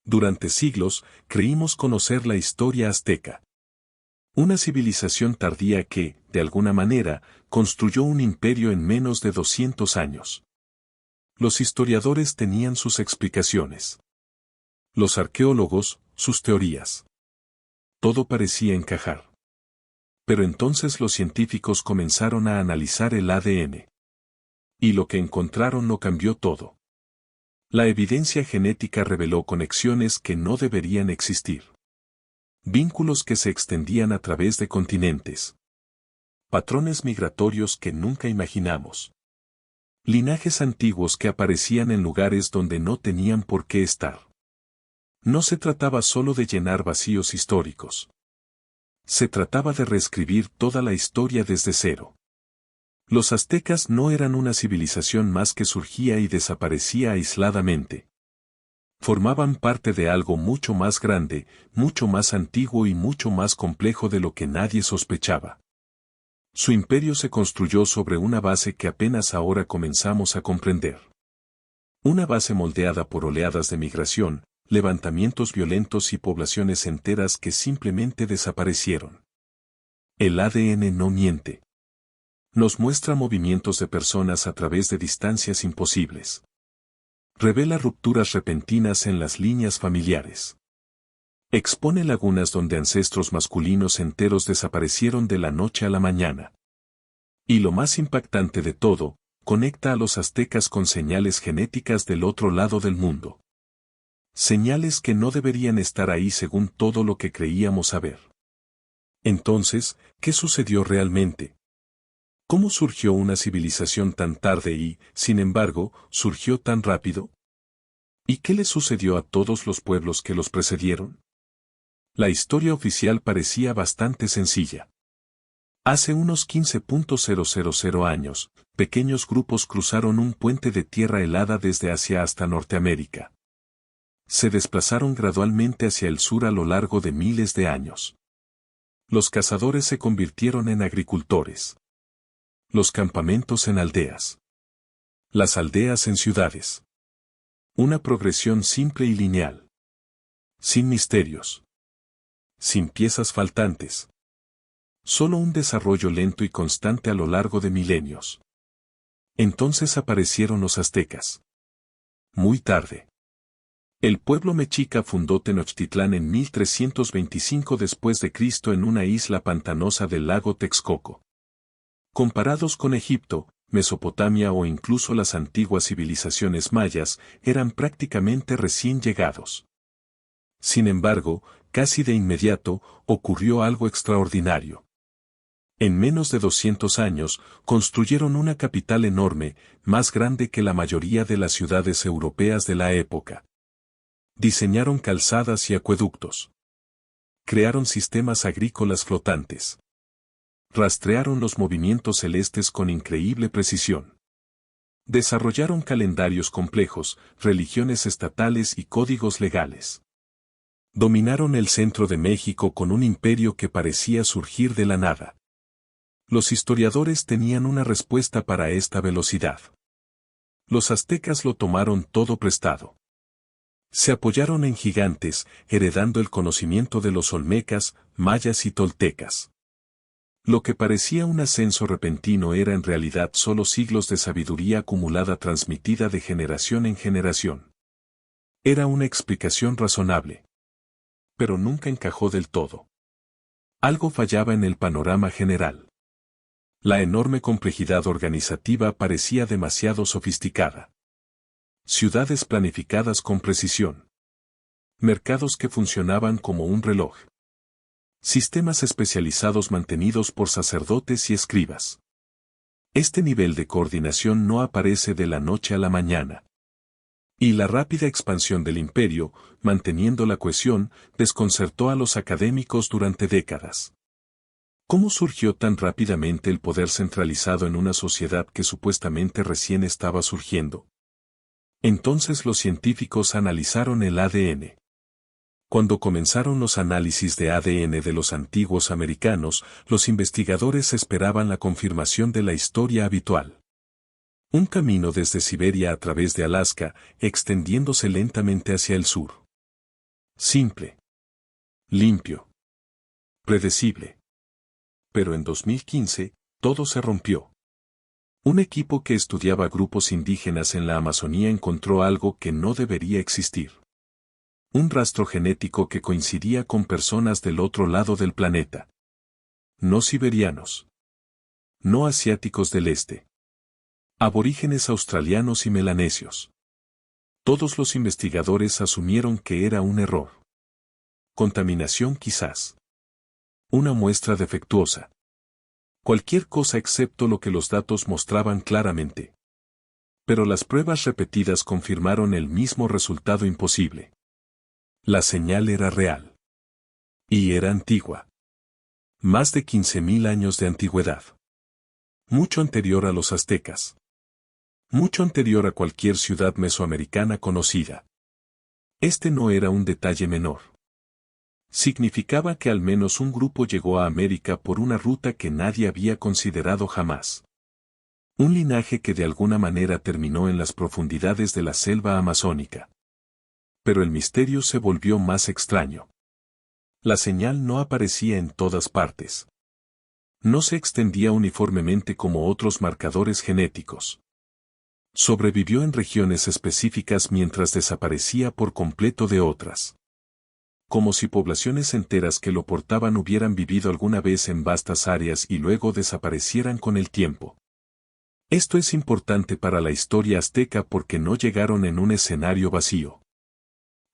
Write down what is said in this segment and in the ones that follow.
Durante siglos, creímos conocer la historia azteca. Una civilización tardía que, de alguna manera, construyó un imperio en menos de 200 años. Los historiadores tenían sus explicaciones. Los arqueólogos, sus teorías. Todo parecía encajar. Pero entonces los científicos comenzaron a analizar el ADN. Y lo que encontraron lo cambió todo. La evidencia genética reveló conexiones que no deberían existir. Vínculos que se extendían a través de continentes. Patrones migratorios que nunca imaginamos. Linajes antiguos que aparecían en lugares donde no tenían por qué estar. No se trataba solo de llenar vacíos históricos. Se trataba de reescribir toda la historia desde cero. Los aztecas no eran una civilización más que surgía y desaparecía aisladamente. Formaban parte de algo mucho más grande, mucho más antiguo y mucho más complejo de lo que nadie sospechaba. Su imperio se construyó sobre una base que apenas ahora comenzamos a comprender. Una base moldeada por oleadas de migración, levantamientos violentos y poblaciones enteras que simplemente desaparecieron. El ADN no miente. Nos muestra movimientos de personas a través de distancias imposibles. Revela rupturas repentinas en las líneas familiares. Expone lagunas donde ancestros masculinos enteros desaparecieron de la noche a la mañana. Y lo más impactante de todo, conecta a los aztecas con señales genéticas del otro lado del mundo. Señales que no deberían estar ahí según todo lo que creíamos saber. Entonces, ¿qué sucedió realmente? ¿Cómo surgió una civilización tan tarde y, sin embargo, surgió tan rápido? ¿Y qué le sucedió a todos los pueblos que los precedieron? La historia oficial parecía bastante sencilla. Hace unos 15.000 años, pequeños grupos cruzaron un puente de tierra helada desde Asia hasta Norteamérica. Se desplazaron gradualmente hacia el sur a lo largo de miles de años. Los cazadores se convirtieron en agricultores. Los campamentos en aldeas. Las aldeas en ciudades. Una progresión simple y lineal. Sin misterios. Sin piezas faltantes. Solo un desarrollo lento y constante a lo largo de milenios. Entonces aparecieron los aztecas. Muy tarde. El pueblo mexica fundó Tenochtitlán en 1325 después de Cristo en una isla pantanosa del lago Texcoco. Comparados con Egipto, Mesopotamia o incluso las antiguas civilizaciones mayas, eran prácticamente recién llegados. Sin embargo, casi de inmediato, ocurrió algo extraordinario. En menos de 200 años, construyeron una capital enorme, más grande que la mayoría de las ciudades europeas de la época. Diseñaron calzadas y acueductos. Crearon sistemas agrícolas flotantes. Rastrearon los movimientos celestes con increíble precisión. Desarrollaron calendarios complejos, religiones estatales y códigos legales. Dominaron el centro de México con un imperio que parecía surgir de la nada. Los historiadores tenían una respuesta para esta velocidad. Los aztecas lo tomaron todo prestado. Se apoyaron en gigantes, heredando el conocimiento de los olmecas, mayas y toltecas. Lo que parecía un ascenso repentino era en realidad solo siglos de sabiduría acumulada transmitida de generación en generación. Era una explicación razonable. Pero nunca encajó del todo. Algo fallaba en el panorama general. La enorme complejidad organizativa parecía demasiado sofisticada. Ciudades planificadas con precisión. Mercados que funcionaban como un reloj. Sistemas especializados mantenidos por sacerdotes y escribas. Este nivel de coordinación no aparece de la noche a la mañana. Y la rápida expansión del imperio, manteniendo la cohesión, desconcertó a los académicos durante décadas. ¿Cómo surgió tan rápidamente el poder centralizado en una sociedad que supuestamente recién estaba surgiendo? Entonces los científicos analizaron el ADN. Cuando comenzaron los análisis de ADN de los antiguos americanos, los investigadores esperaban la confirmación de la historia habitual. Un camino desde Siberia a través de Alaska, extendiéndose lentamente hacia el sur. Simple. Limpio. Predecible. Pero en 2015, todo se rompió. Un equipo que estudiaba grupos indígenas en la Amazonía encontró algo que no debería existir. Un rastro genético que coincidía con personas del otro lado del planeta. No siberianos. No asiáticos del este. Aborígenes australianos y melanesios. Todos los investigadores asumieron que era un error. Contaminación quizás. Una muestra defectuosa. Cualquier cosa excepto lo que los datos mostraban claramente. Pero las pruebas repetidas confirmaron el mismo resultado imposible. La señal era real. Y era antigua. Más de 15.000 años de antigüedad. Mucho anterior a los aztecas. Mucho anterior a cualquier ciudad mesoamericana conocida. Este no era un detalle menor. Significaba que al menos un grupo llegó a América por una ruta que nadie había considerado jamás. Un linaje que de alguna manera terminó en las profundidades de la selva amazónica. Pero el misterio se volvió más extraño. La señal no aparecía en todas partes. No se extendía uniformemente como otros marcadores genéticos. Sobrevivió en regiones específicas mientras desaparecía por completo de otras. Como si poblaciones enteras que lo portaban hubieran vivido alguna vez en vastas áreas y luego desaparecieran con el tiempo. Esto es importante para la historia azteca porque no llegaron en un escenario vacío.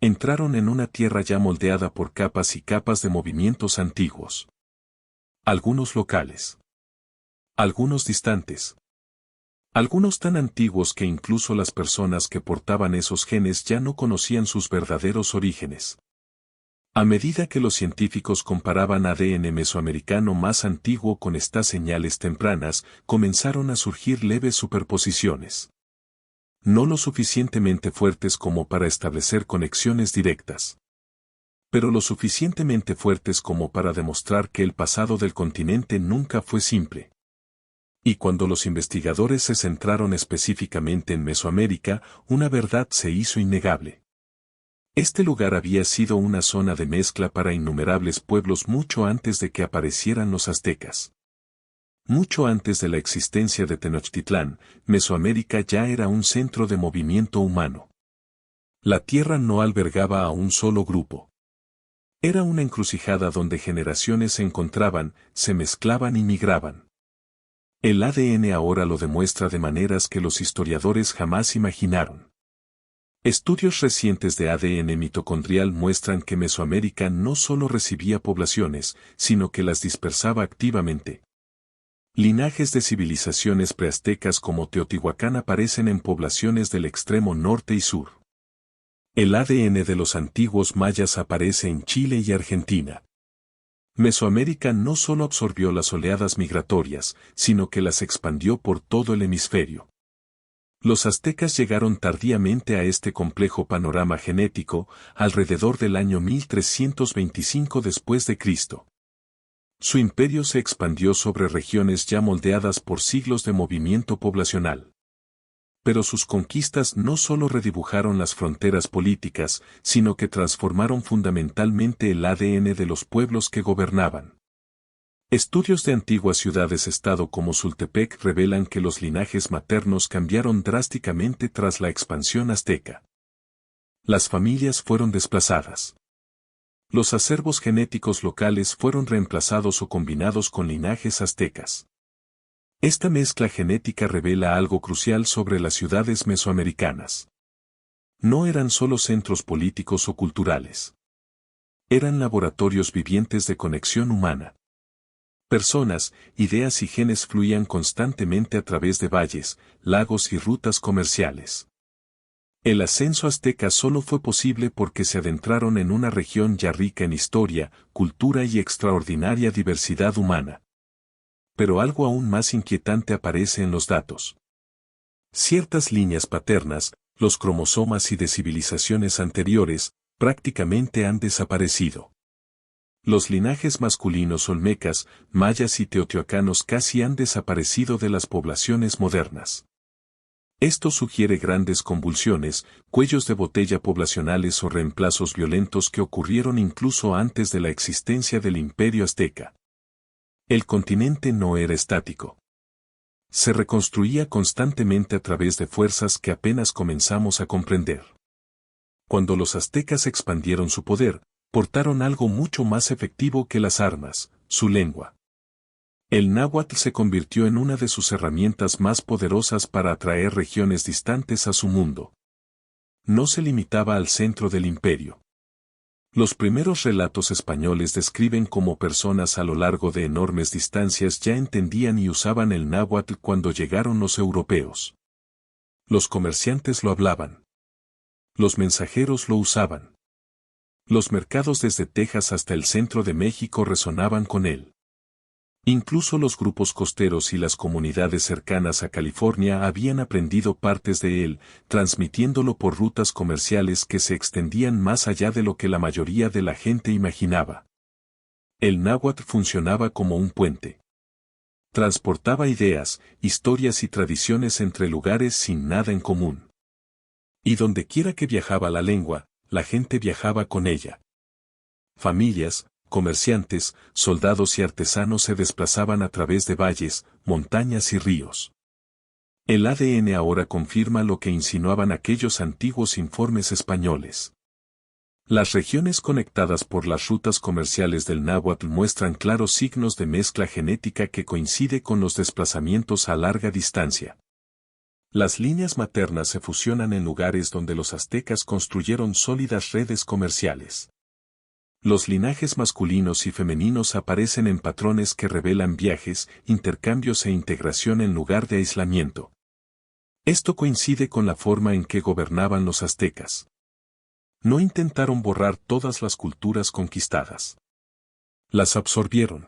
Entraron en una tierra ya moldeada por capas y capas de movimientos antiguos. Algunos locales. Algunos distantes. Algunos tan antiguos que incluso las personas que portaban esos genes ya no conocían sus verdaderos orígenes. A medida que los científicos comparaban ADN mesoamericano más antiguo con estas señales tempranas, comenzaron a surgir leves superposiciones. No lo suficientemente fuertes como para establecer conexiones directas. Pero lo suficientemente fuertes como para demostrar que el pasado del continente nunca fue simple. Y cuando los investigadores se centraron específicamente en Mesoamérica, una verdad se hizo innegable. Este lugar había sido una zona de mezcla para innumerables pueblos mucho antes de que aparecieran los aztecas. Mucho antes de la existencia de Tenochtitlán, Mesoamérica ya era un centro de movimiento humano. La tierra no albergaba a un solo grupo. Era una encrucijada donde generaciones se encontraban, se mezclaban y migraban. El ADN ahora lo demuestra de maneras que los historiadores jamás imaginaron. Estudios recientes de ADN mitocondrial muestran que Mesoamérica no solo recibía poblaciones, sino que las dispersaba activamente. Linajes de civilizaciones preaztecas como Teotihuacán aparecen en poblaciones del extremo norte y sur. El ADN de los antiguos mayas aparece en Chile y Argentina. Mesoamérica no solo absorbió las oleadas migratorias, sino que las expandió por todo el hemisferio. Los aztecas llegaron tardíamente a este complejo panorama genético, alrededor del año 1325 después de Cristo. Su imperio se expandió sobre regiones ya moldeadas por siglos de movimiento poblacional. Pero sus conquistas no solo redibujaron las fronteras políticas, sino que transformaron fundamentalmente el ADN de los pueblos que gobernaban. Estudios de antiguas ciudades-estado como Sultepec revelan que los linajes maternos cambiaron drásticamente tras la expansión azteca. Las familias fueron desplazadas. Los acervos genéticos locales fueron reemplazados o combinados con linajes aztecas. Esta mezcla genética revela algo crucial sobre las ciudades mesoamericanas. No eran solo centros políticos o culturales. Eran laboratorios vivientes de conexión humana. Personas, ideas y genes fluían constantemente a través de valles, lagos y rutas comerciales. El ascenso azteca solo fue posible porque se adentraron en una región ya rica en historia, cultura y extraordinaria diversidad humana. Pero algo aún más inquietante aparece en los datos. Ciertas líneas paternas, los cromosomas y de civilizaciones anteriores, prácticamente han desaparecido. Los linajes masculinos olmecas, mayas y teotihuacanos casi han desaparecido de las poblaciones modernas. Esto sugiere grandes convulsiones, cuellos de botella poblacionales o reemplazos violentos que ocurrieron incluso antes de la existencia del Imperio Azteca. El continente no era estático. Se reconstruía constantemente a través de fuerzas que apenas comenzamos a comprender. Cuando los aztecas expandieron su poder, portaron algo mucho más efectivo que las armas, su lengua. El náhuatl se convirtió en una de sus herramientas más poderosas para atraer regiones distantes a su mundo. No se limitaba al centro del imperio. Los primeros relatos españoles describen cómo personas a lo largo de enormes distancias ya entendían y usaban el náhuatl cuando llegaron los europeos. Los comerciantes lo hablaban. Los mensajeros lo usaban. Los mercados desde Texas hasta el centro de México resonaban con él. Incluso los grupos costeros y las comunidades cercanas a California habían aprendido partes de él, transmitiéndolo por rutas comerciales que se extendían más allá de lo que la mayoría de la gente imaginaba. El náhuatl funcionaba como un puente. Transportaba ideas, historias y tradiciones entre lugares sin nada en común. Y donde quiera que viajaba la lengua, la gente viajaba con ella. Familias, comerciantes, soldados y artesanos se desplazaban a través de valles, montañas y ríos. El ADN ahora confirma lo que insinuaban aquellos antiguos informes españoles. Las regiones conectadas por las rutas comerciales del náhuatl muestran claros signos de mezcla genética que coincide con los desplazamientos a larga distancia. Las líneas maternas se fusionan en lugares donde los aztecas construyeron sólidas redes comerciales. Los linajes masculinos y femeninos aparecen en patrones que revelan viajes, intercambios e integración en lugar de aislamiento. Esto coincide con la forma en que gobernaban los aztecas. No intentaron borrar todas las culturas conquistadas. Las absorbieron.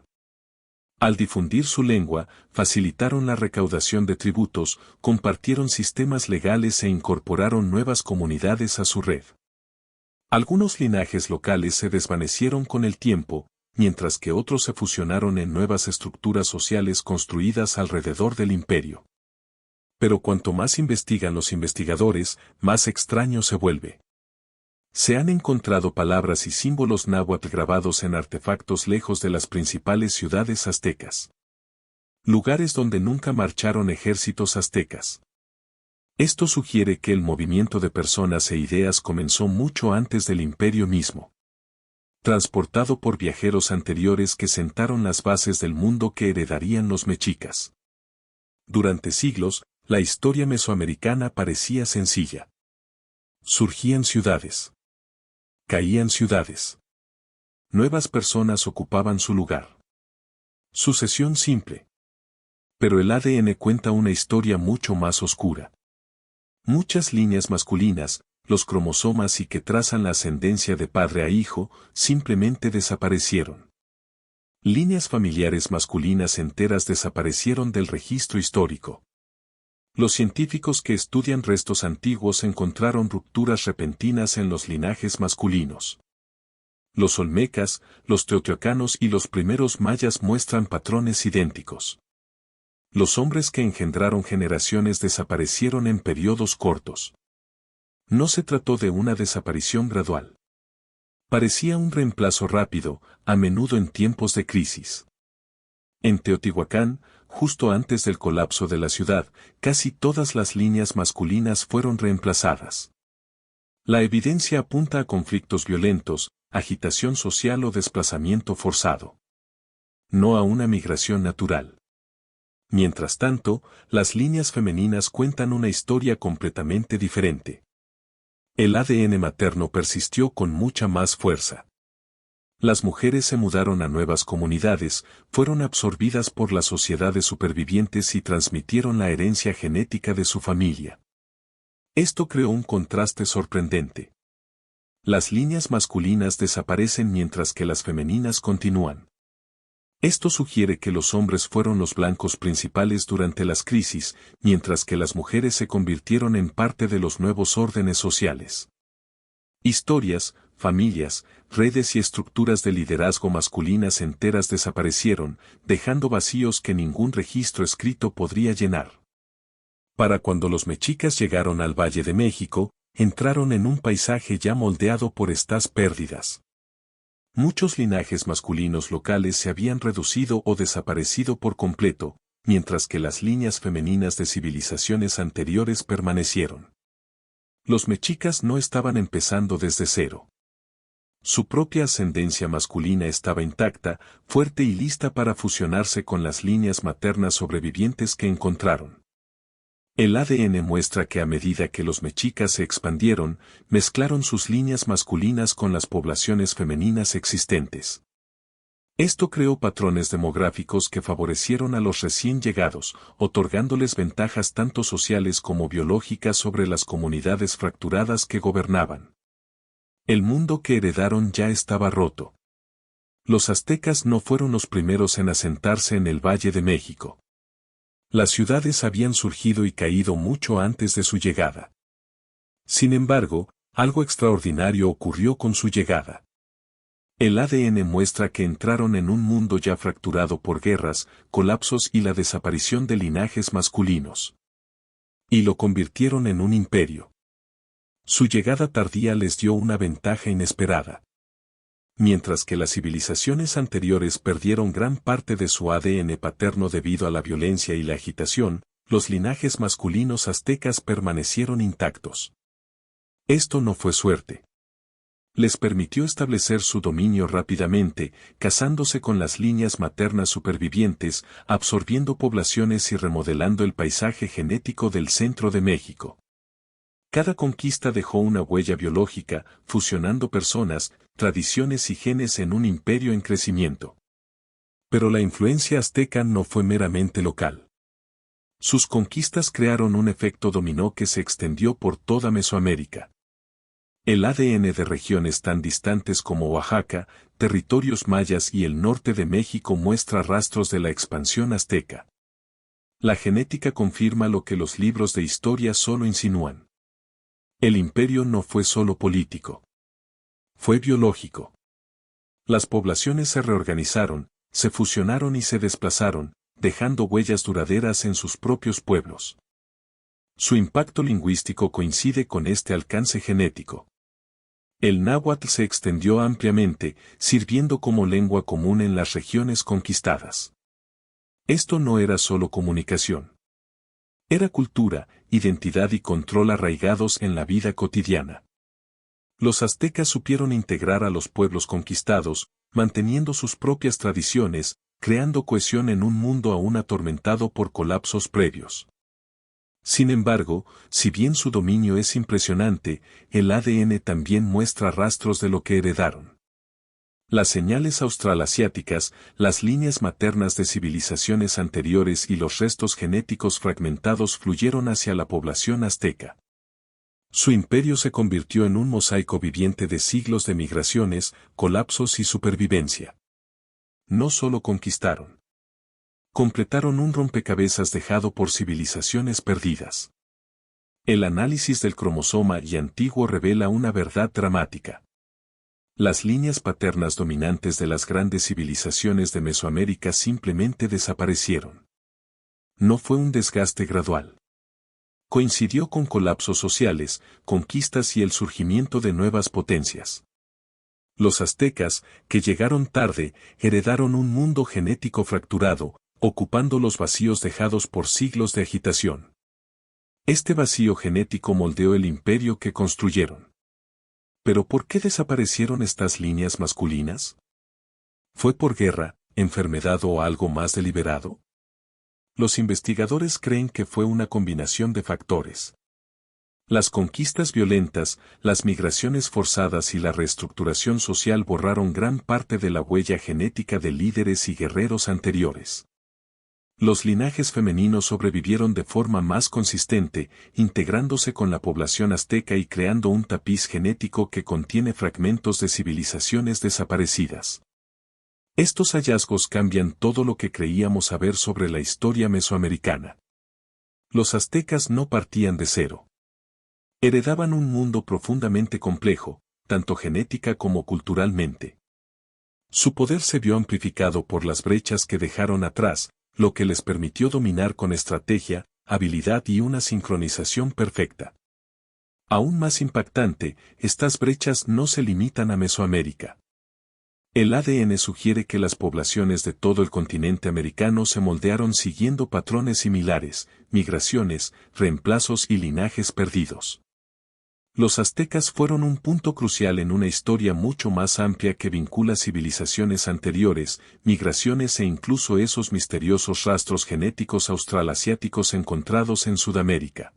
Al difundir su lengua, facilitaron la recaudación de tributos, compartieron sistemas legales e incorporaron nuevas comunidades a su red. Algunos linajes locales se desvanecieron con el tiempo, mientras que otros se fusionaron en nuevas estructuras sociales construidas alrededor del imperio. Pero cuanto más investigan los investigadores, más extraño se vuelve. Se han encontrado palabras y símbolos náhuatl grabados en artefactos lejos de las principales ciudades aztecas. Lugares donde nunca marcharon ejércitos aztecas. Esto sugiere que el movimiento de personas e ideas comenzó mucho antes del imperio mismo. Transportado por viajeros anteriores que sentaron las bases del mundo que heredarían los mexicas. Durante siglos, la historia mesoamericana parecía sencilla. Surgían ciudades. Caían ciudades. Nuevas personas ocupaban su lugar. Sucesión simple. Pero el ADN cuenta una historia mucho más oscura. Muchas líneas masculinas, los cromosomas y que trazan la ascendencia de padre a hijo, simplemente desaparecieron. Líneas familiares masculinas enteras desaparecieron del registro histórico. Los científicos que estudian restos antiguos encontraron rupturas repentinas en los linajes masculinos. Los olmecas, los teotihuacanos y los primeros mayas muestran patrones idénticos. Los hombres que engendraron generaciones desaparecieron en periodos cortos. No se trató de una desaparición gradual. Parecía un reemplazo rápido, a menudo en tiempos de crisis. En Teotihuacán, justo antes del colapso de la ciudad, casi todas las líneas masculinas fueron reemplazadas. La evidencia apunta a conflictos violentos, agitación social o desplazamiento forzado. No a una migración natural. Mientras tanto, las líneas femeninas cuentan una historia completamente diferente. El ADN materno persistió con mucha más fuerza. Las mujeres se mudaron a nuevas comunidades, fueron absorbidas por la sociedad de supervivientes y transmitieron la herencia genética de su familia. Esto creó un contraste sorprendente. Las líneas masculinas desaparecen mientras que las femeninas continúan. Esto sugiere que los hombres fueron los blancos principales durante las crisis, mientras que las mujeres se convirtieron en parte de los nuevos órdenes sociales. Historias, familias, redes y estructuras de liderazgo masculinas enteras desaparecieron, dejando vacíos que ningún registro escrito podría llenar. Para cuando los mexicas llegaron al Valle de México, entraron en un paisaje ya moldeado por estas pérdidas. Muchos linajes masculinos locales se habían reducido o desaparecido por completo, mientras que las líneas femeninas de civilizaciones anteriores permanecieron. Los mexicas no estaban empezando desde cero. Su propia ascendencia masculina estaba intacta, fuerte y lista para fusionarse con las líneas maternas sobrevivientes que encontraron. El ADN muestra que a medida que los mexicas se expandieron, mezclaron sus líneas masculinas con las poblaciones femeninas existentes. Esto creó patrones demográficos que favorecieron a los recién llegados, otorgándoles ventajas tanto sociales como biológicas sobre las comunidades fracturadas que gobernaban. El mundo que heredaron ya estaba roto. Los aztecas no fueron los primeros en asentarse en el Valle de México. Las ciudades habían surgido y caído mucho antes de su llegada. Sin embargo, algo extraordinario ocurrió con su llegada. El ADN muestra que entraron en un mundo ya fracturado por guerras, colapsos y la desaparición de linajes masculinos. Y lo convirtieron en un imperio. Su llegada tardía les dio una ventaja inesperada. Mientras que las civilizaciones anteriores perdieron gran parte de su ADN paterno debido a la violencia y la agitación, los linajes masculinos aztecas permanecieron intactos. Esto no fue suerte. Les permitió establecer su dominio rápidamente, casándose con las líneas maternas supervivientes, absorbiendo poblaciones y remodelando el paisaje genético del centro de México. Cada conquista dejó una huella biológica, fusionando personas, tradiciones y genes en un imperio en crecimiento. Pero la influencia azteca no fue meramente local. Sus conquistas crearon un efecto dominó que se extendió por toda Mesoamérica. El ADN de regiones tan distantes como Oaxaca, territorios mayas y el norte de México muestra rastros de la expansión azteca. La genética confirma lo que los libros de historia solo insinúan. El imperio no fue solo político. Fue biológico. Las poblaciones se reorganizaron, se fusionaron y se desplazaron, dejando huellas duraderas en sus propios pueblos. Su impacto lingüístico coincide con este alcance genético. El náhuatl se extendió ampliamente, sirviendo como lengua común en las regiones conquistadas. Esto no era solo comunicación. Era cultura, identidad y control arraigados en la vida cotidiana. Los aztecas supieron integrar a los pueblos conquistados, manteniendo sus propias tradiciones, creando cohesión en un mundo aún atormentado por colapsos previos. Sin embargo, si bien su dominio es impresionante, el ADN también muestra rastros de lo que heredaron. Las señales australasiáticas, las líneas maternas de civilizaciones anteriores y los restos genéticos fragmentados fluyeron hacia la población azteca. Su imperio se convirtió en un mosaico viviente de siglos de migraciones, colapsos y supervivencia. No solo conquistaron. Completaron un rompecabezas dejado por civilizaciones perdidas. El análisis del cromosoma y antiguo revela una verdad dramática. Las líneas paternas dominantes de las grandes civilizaciones de Mesoamérica simplemente desaparecieron. No fue un desgaste gradual. Coincidió con colapsos sociales, conquistas y el surgimiento de nuevas potencias. Los aztecas, que llegaron tarde, heredaron un mundo genético fracturado, ocupando los vacíos dejados por siglos de agitación. Este vacío genético moldeó el imperio que construyeron. ¿Pero por qué desaparecieron estas líneas masculinas? ¿Fue por guerra, enfermedad o algo más deliberado? Los investigadores creen que fue una combinación de factores. Las conquistas violentas, las migraciones forzadas y la reestructuración social borraron gran parte de la huella genética de líderes y guerreros anteriores. Los linajes femeninos sobrevivieron de forma más consistente, integrándose con la población azteca y creando un tapiz genético que contiene fragmentos de civilizaciones desaparecidas. Estos hallazgos cambian todo lo que creíamos saber sobre la historia mesoamericana. Los aztecas no partían de cero. Heredaban un mundo profundamente complejo, tanto genética como culturalmente. Su poder se vio amplificado por las brechas que dejaron atrás, lo que les permitió dominar con estrategia, habilidad y una sincronización perfecta. Aún más impactante, estas brechas no se limitan a Mesoamérica. El ADN sugiere que las poblaciones de todo el continente americano se moldearon siguiendo patrones similares, migraciones, reemplazos y linajes perdidos. Los aztecas fueron un punto crucial en una historia mucho más amplia que vincula civilizaciones anteriores, migraciones e incluso esos misteriosos rastros genéticos australasiáticos encontrados en Sudamérica.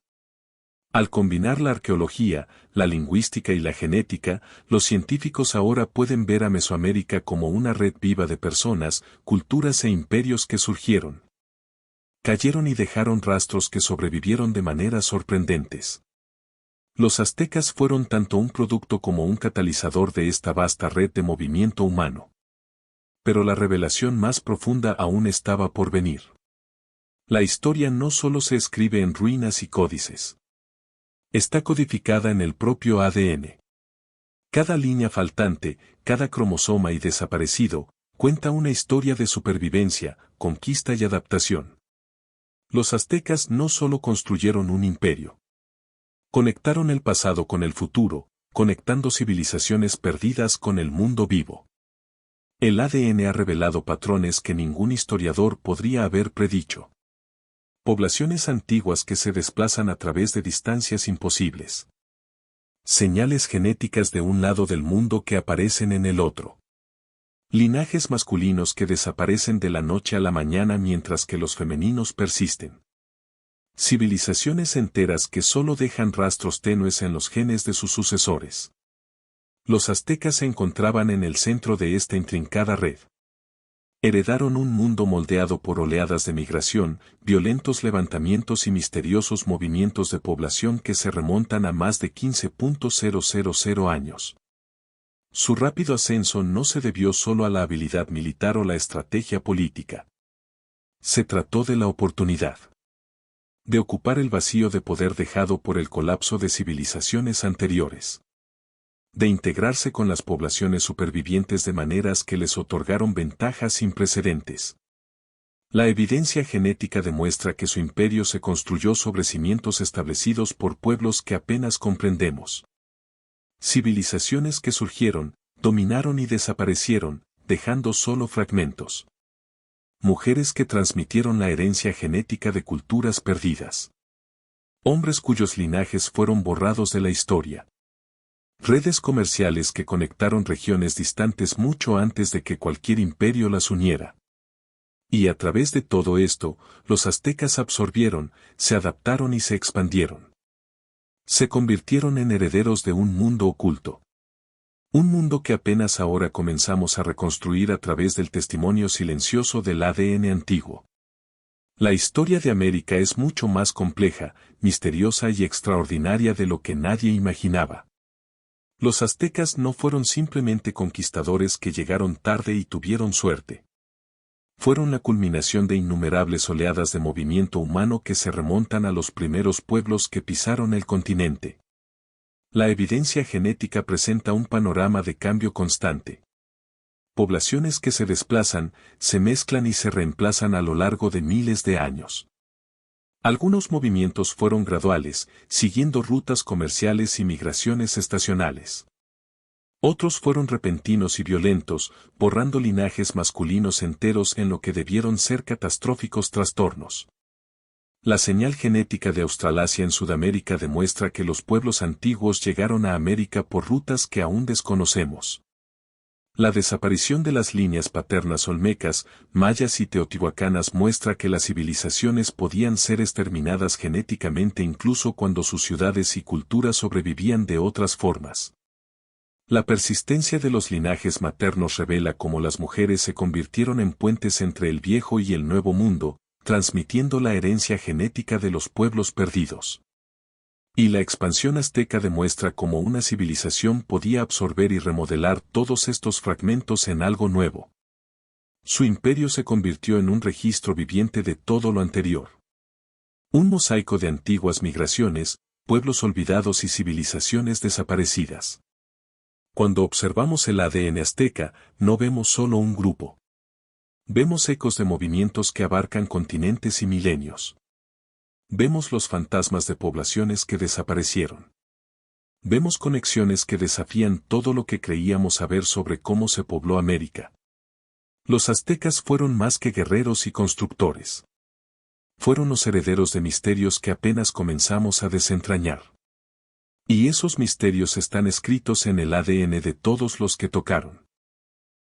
Al combinar la arqueología, la lingüística y la genética, los científicos ahora pueden ver a Mesoamérica como una red viva de personas, culturas e imperios que surgieron, cayeron y dejaron rastros que sobrevivieron de maneras sorprendentes. Los aztecas fueron tanto un producto como un catalizador de esta vasta red de movimiento humano. Pero la revelación más profunda aún estaba por venir. La historia no solo se escribe en ruinas y códices. Está codificada en el propio ADN. Cada línea faltante, cada cromosoma y desaparecido, cuenta una historia de supervivencia, conquista y adaptación. Los aztecas no solo construyeron un imperio. Conectaron el pasado con el futuro, conectando civilizaciones perdidas con el mundo vivo. El ADN ha revelado patrones que ningún historiador podría haber predicho. Poblaciones antiguas que se desplazan a través de distancias imposibles. Señales genéticas de un lado del mundo que aparecen en el otro. Linajes masculinos que desaparecen de la noche a la mañana mientras que los femeninos persisten. Civilizaciones enteras que solo dejan rastros tenues en los genes de sus sucesores. Los aztecas se encontraban en el centro de esta intrincada red. Heredaron un mundo moldeado por oleadas de migración, violentos levantamientos y misteriosos movimientos de población que se remontan a más de 15.000 años. Su rápido ascenso no se debió solo a la habilidad militar o la estrategia política. Se trató de la oportunidad de ocupar el vacío de poder dejado por el colapso de civilizaciones anteriores. De integrarse con las poblaciones supervivientes de maneras que les otorgaron ventajas sin precedentes. La evidencia genética demuestra que su imperio se construyó sobre cimientos establecidos por pueblos que apenas comprendemos. Civilizaciones que surgieron, dominaron y desaparecieron, dejando solo fragmentos. Mujeres que transmitieron la herencia genética de culturas perdidas. Hombres cuyos linajes fueron borrados de la historia. Redes comerciales que conectaron regiones distantes mucho antes de que cualquier imperio las uniera. Y a través de todo esto, los aztecas absorbieron, se adaptaron y se expandieron. Se convirtieron en herederos de un mundo oculto. Un mundo que apenas ahora comenzamos a reconstruir a través del testimonio silencioso del ADN antiguo. La historia de América es mucho más compleja, misteriosa y extraordinaria de lo que nadie imaginaba. Los aztecas no fueron simplemente conquistadores que llegaron tarde y tuvieron suerte. Fueron la culminación de innumerables oleadas de movimiento humano que se remontan a los primeros pueblos que pisaron el continente. La evidencia genética presenta un panorama de cambio constante. Poblaciones que se desplazan, se mezclan y se reemplazan a lo largo de miles de años. Algunos movimientos fueron graduales, siguiendo rutas comerciales y migraciones estacionales. Otros fueron repentinos y violentos, borrando linajes masculinos enteros en lo que debieron ser catastróficos trastornos. La señal genética de Australasia en Sudamérica demuestra que los pueblos antiguos llegaron a América por rutas que aún desconocemos. La desaparición de las líneas paternas olmecas, mayas y teotihuacanas muestra que las civilizaciones podían ser exterminadas genéticamente incluso cuando sus ciudades y culturas sobrevivían de otras formas. La persistencia de los linajes maternos revela cómo las mujeres se convirtieron en puentes entre el viejo y el nuevo mundo, transmitiendo la herencia genética de los pueblos perdidos. Y la expansión azteca demuestra cómo una civilización podía absorber y remodelar todos estos fragmentos en algo nuevo. Su imperio se convirtió en un registro viviente de todo lo anterior. Un mosaico de antiguas migraciones, pueblos olvidados y civilizaciones desaparecidas. Cuando observamos el ADN azteca, no vemos solo un grupo. Vemos ecos de movimientos que abarcan continentes y milenios. Vemos los fantasmas de poblaciones que desaparecieron. Vemos conexiones que desafían todo lo que creíamos saber sobre cómo se pobló América. Los aztecas fueron más que guerreros y constructores. Fueron los herederos de misterios que apenas comenzamos a desentrañar. Y esos misterios están escritos en el ADN de todos los que tocaron.